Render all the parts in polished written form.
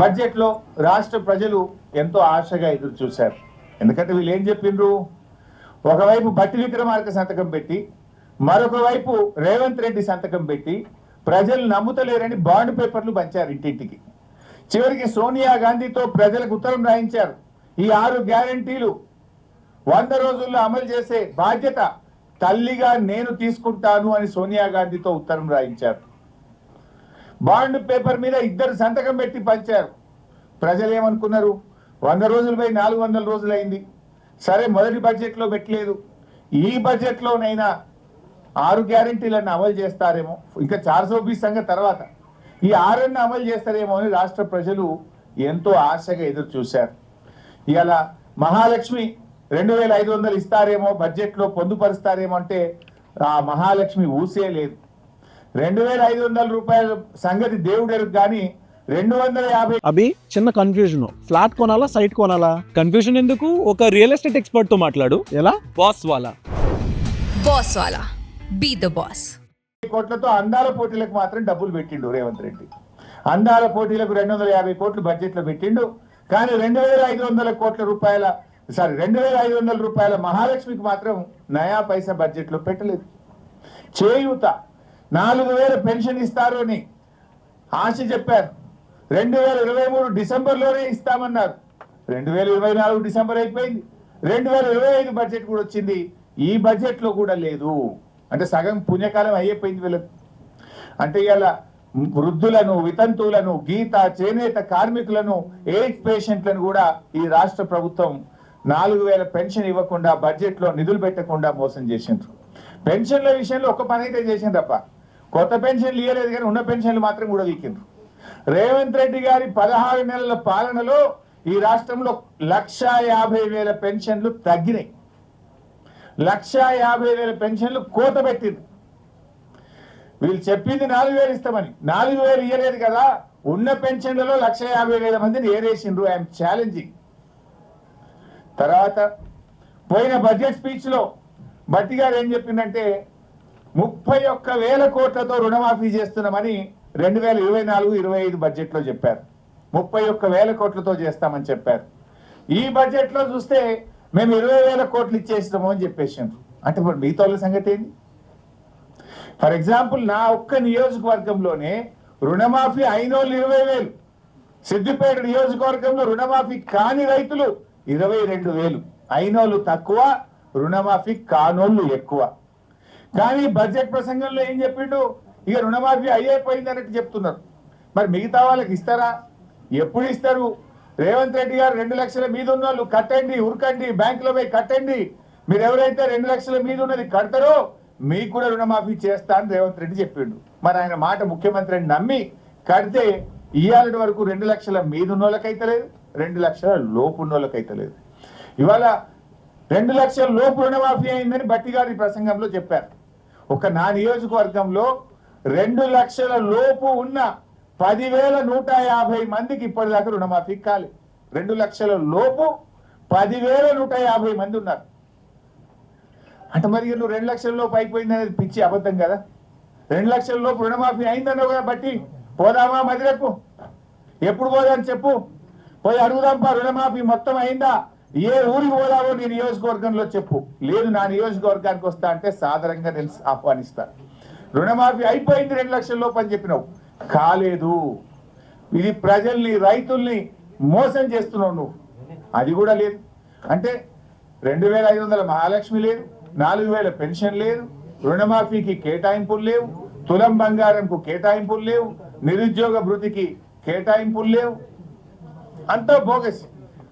బడ్జెట్లో రాష్ట్ర ప్రజలు ఎంతో ఆశగా ఎదురు చూశారు. ఎందుకంటే వీళ్ళు ఏం చెప్పిండ్రు, ఒకవైపు బట్టి విక్రమార్క సంతకం పెట్టి మరొక వైపు రేవంత్ రెడ్డి సంతకం పెట్టి ప్రజలు నమ్ముతలేరని బాండ్ పేపర్లు పంచారు ఇంటింటికి. చివరికి సోనియా గాంధీతో ప్రజలకు ఉత్తరం రాయించారు. ఈ 6 గ్యారంటీలు 100 రోజుల్లో అమలు చేసే బాధ్యత తల్లిగా నేను తీసుకుంటాను అని సోనియా గాంధీతో ఉత్తరం రాయించారు. బాండ్ పేపర్ మీద 2 సంతకం పెట్టి పంచారు. ప్రజలు ఏమనుకున్నారు, 100 రోజులపై 400 రోజులు అయింది, సరే మొదటి బడ్జెట్లో పెట్టలేదు, ఈ బడ్జెట్లోనైనా 6 గ్యారంటీలను అమలు చేస్తారేమో, ఇంకా 420 సంగతి తర్వాత ఈ 6ని అమలు చేస్తారేమో అని రాష్ట్ర ప్రజలు ఎంతో ఆశగా ఎదురు చూశారు. ఇలా మహాలక్ష్మి 2500 ఇస్తారేమో, బడ్జెట్లో పొందుపరుస్తారేమో అంటే ఆ మహాలక్ష్మి ఊసే లేదు. 2500 రూపాయల సంగతి దేవుడెరుగు కానీ 250. అభి చిన్న కన్ఫ్యూజన్, ఫ్లాట్ కొనాలా సైట్ కొనాలా? కన్ఫ్యూజన్ ఎందుకు, ఒక రియల్ ఎస్టేట్ ఎక్స్పర్ట్ తో మాట్లాడు. ఎలా? బాస్ వాలా బీ ద బాస్. కోట్లతో అందాల పోటీలకు మాత్రం డబ్బులు పెట్టిండు రేవంత్ రెడ్డి. అందాల పోటీలకు 250 కోట్లు బడ్జెట్ లో పెట్టిండు. కానీ 2500 కోట్ల రూపాయల 2500 రూపాయల మహాలక్ష్మికి మాత్రం నయా పైసా బడ్జెట్ లో పెట్టలేదు. చేయూత 4000 పెన్షన్ ఇస్తారు అని ఆశ చెప్పారు. 2023 డిసెంబర్లోనే ఇస్తామన్నారు. 2024 డిసెంబర్ అయిపోయింది. 2025 బడ్జెట్ కూడా వచ్చింది. ఈ బడ్జెట్ లో కూడా లేదు. అంటే సగం పుణ్యకాలం అయిపోయింది వీళ్ళకి. అంటే ఇలా వృద్ధులను, వితంతువులను, గీత చేనేత కార్మికులను, ఎయిడ్స్ పేషెంట్లను కూడా ఈ రాష్ట్ర ప్రభుత్వం 4000 పెన్షన్ ఇవ్వకుండా బడ్జెట్ లో నిధులు పెట్టకుండా మోసం చేసిండ్రు. పెన్షన్ల విషయంలో ఒక పని అయితే చేసిండ్రు తప్ప కొత్త పెన్షన్లు ఇవ్వలేదు, కానీ ఉన్న పెన్షన్లు మాత్రం కూడా వీకిండ్రు. రేవంత్ రెడ్డి గారి 16 నెలల పాలనలో ఈ రాష్ట్రంలో 1,50,000 పెన్షన్లు తగ్గినాయి. 1,50,000 పెన్షన్లు కోత పెట్టింది. వీళ్ళు చెప్పింది 4,000 ఇస్తామని, 4,000 ఇవ్వలేదు కదా. ఉన్న పెన్షన్లలో 1,50,000 మందిని ఏరేసిండ్రు. I'm challenging. తర్వాత పోయిన బడ్జెట్ స్పీచ్ లో భట్టి గారు ఏం చెప్పిందంటే 31,000 కోట్లతో రుణమాఫీ చేస్తున్నామని 2024-25 బడ్జెట్ లో చెప్పారు. 31,000 కోట్లతో చేస్తామని చెప్పారు. ఈ బడ్జెట్ లో చూస్తే మేము 20,000 కోట్లు ఇచ్చేస్తాము అని చెప్పేసారు. అంటే ఇప్పుడు మిగతా వాళ్ళ సంగతి ఏంటి? ఫర్ ఎగ్జాంపుల్ నా ఒక్క నియోజకవర్గంలోనే రుణమాఫీ అయినోళ్ళు 20,000, సిద్దిపేట నియోజకవర్గంలో రుణమాఫీ కాని రైతులు 22,000. అయినోళ్ళు తక్కువ, రుణమాఫీ కానోళ్ళు ఎక్కువ. కానీ బడ్జెట్ ప్రసంగంలో ఏం చెప్పిండు, ఇక రుణమాఫీ అయిపోయింది అన్నట్టు చెప్తున్నారు. మరి మిగతా వాళ్ళకి ఇస్తారా? ఎప్పుడు ఇస్తారు? రేవంత్ రెడ్డి గారు 2 లక్షల మీద ఉన్న వాళ్ళు కట్టండి, ఉరకండి, బ్యాంకులో పోయి కట్టండి, మీరు ఎవరైతే 2 లక్షల మీద ఉన్నది కడతారో మీకు కూడా రుణమాఫీ చేస్తా అని రేవంత్ రెడ్డి చెప్పిండు. మరి ఆయన మాట ముఖ్యమంత్రిని నమ్మి కడితే ఇవాళ వరకు 2 లక్షల మీద ఉన్న వాళ్ళకైతే లేదు, 2 లక్షల లోపు ఉన్న వాళ్ళకైతే లేదు. ఇవాళ 2 లక్షల లోపు రుణమాఫీ అయిందని భట్టి గారి ప్రసంగంలో చెప్పారు. ఒక నా నియోజకవర్గంలో 2 లక్షల లోపు ఉన్న 10,150 మందికి ఇప్పటిదాకా రుణమాఫీ కాలేదు. 2 లక్షల లోపు 10,150 మంది ఉన్నారు. అంటే మరి నువ్వు 2 లక్షల లోపు అయిపోయింది అనేది పిచ్చి అబద్ధం కదా. 2 లక్షల లోపు రుణమాఫీ అయిందన్నావు కదా బట్టి, పోదామా మదిరకు? ఎప్పుడు పోదాని చెప్పు, పోయి అడుగుదాంపా. రుణమాఫీ మొత్తం అయిందా? ఏ ఊరికి పోదామో నీ నియోజకవర్గంలో చెప్పు. లేదు నా నియోజకవర్గానికి వస్తా అంటే సాధారణంగా నేను ఆహ్వానిస్తా. రుణమాఫీ అయిపోయింది 2 లక్షల లోపు అని చెప్పినావు, కాలేదు. ఇది ప్రజల్ని, రైతుల్ని మోసం చేస్తున్నావు నువ్వు. అది కూడా లేదు. అంటే 2,500 మహాలక్ష్మి లేదు, 4,000 పెన్షన్ లేదు, రుణమాఫీకి కేటాయింపులు లేవు, తులం బంగారంకు కేటాయింపులు లేవు, నిరుద్యోగ భృతికి కేటాయింపులు లేవు. అంతా బోగస్.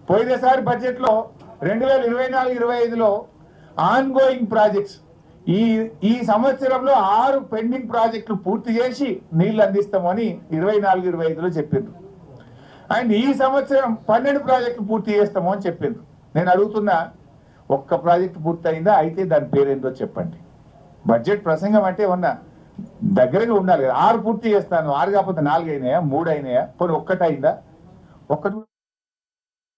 పోయినసారి బడ్జెట్ లో 2024-25లో ఆన్ గోయింగ్ ప్రాజెక్ట్స్ ఈ సంవత్సరంలో 6 పెండింగ్ ప్రాజెక్టులు పూర్తి చేసి నీళ్లు అందిస్తామని 24-25లో చెప్పిండ్రు. అండ్ ఈ సంవత్సరం 12 ప్రాజెక్టులు పూర్తి చేస్తాము అని చెప్పిండ్రు. నేను అడుగుతున్నా, ఒక్క ప్రాజెక్టు పూర్తయిందా? అయితే దాని పేరేందో చెప్పండి. బడ్జెట్ ప్రసంగం అంటే ఉన్న దగ్గరగా ఉండాలి. 6 పూర్తి చేస్తాను, 6 కాకపోతే 4 అయినాయా, 3 అయినాయా, పోనీ ఒక్కటైందా? ఒక్కటి